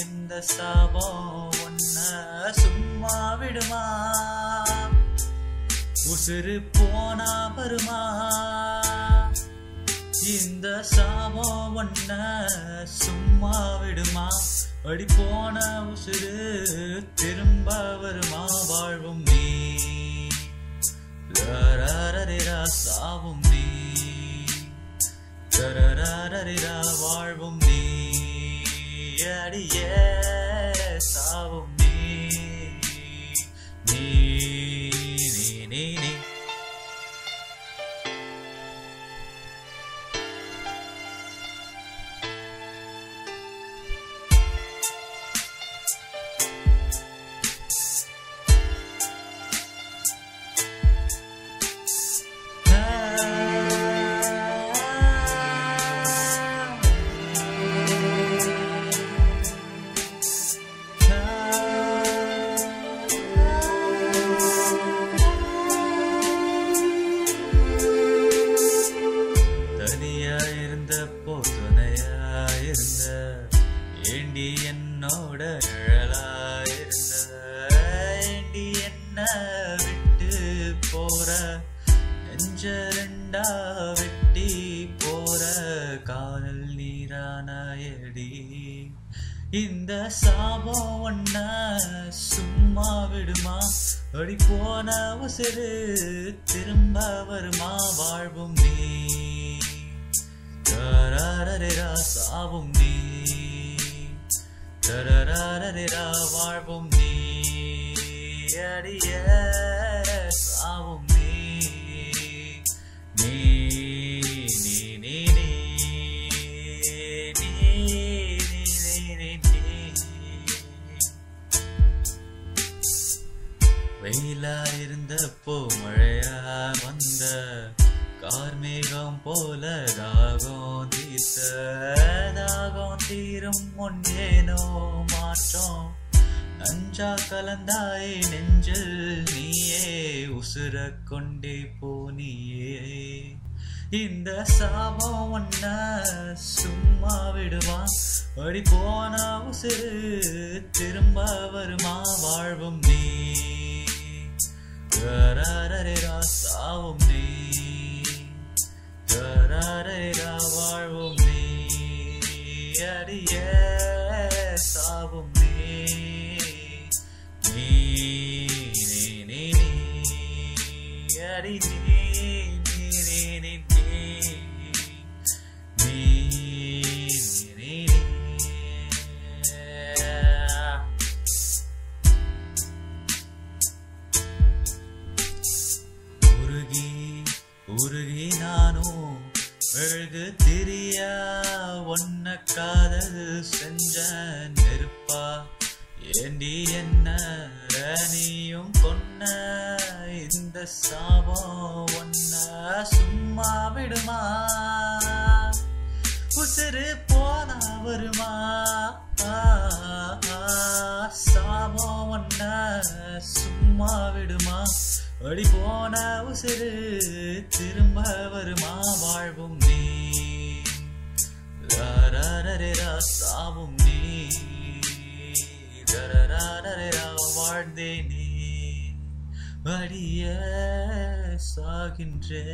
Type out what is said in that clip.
இந்த சாபம் ஒன்ன சும்மா விடுமா? உசுறு போனா வருமா? இந்த சாபம் ஒன்ன சும்மா விடுமா? அடி போன உசுறு திரும்ப வருமா? வாழ்வும் நீ ரரரரரா சாவும் நீ ரரரரரா வாழ்வும் நீ அடியே சாவும் நீ நீ நீ நீ நீ ஏண்டி என்னோட நிழலாயிருந்த ஏண்டி என்ன விட்டு போற நெஞ்ச ரெண்டா வெட்டி போற காதல் நீரானாயடி இந்த சாபம் ஒன்ன சும்மா விடுமா? அடி போன உசுறு திரும்ப வருமா? வாழ்வும் நீ ரரரரரா சாவும் நீ ரரரரரா வாழ்வும் நீ அடிய சாவும் நீ நீ நீ நீ நீ நீ நீ நீ வெயிலா இருந்தப்போ மழையா வந்த கார்மேகம் போல தாகம் தீரும் முன்னேனோ மாற்றம் நஞ்சா கலந்தாய் நெஞ்சில் நீயே உசுர கொண்டே போனியே இந்த சாபம் ஒன்ன சும்மா விடுமா? அடி போன உசுறு திரும்ப வருமா? வாழ்வும் நீ ரரரரரா சாவும் நீ ரரரரரா வாழ்வும் நீ அடிய சாவும் நீ நீ நீ நீ நீ அடி நீ நீ நீ நீ நீ நீ நீ உருகி உருகி நானும் வெகு திரியா ஒன்ன காதல் செஞ்ச நெருப்பா ஏண்டி என்ன நீயும் கொன்ன இந்த சாபம் ஒன்ன சும்மா விடுமா? உசுறு போனா வருமா? சாபம் ஒன்ன சும்மா விடுமா? அடி போன உசுறு திரும்ப வருமா? வாழ்வும் நீ ரரரரரா சாவும் நீ ரரரரரா வாழ்ந்தே நீ அடிய சாகின்றே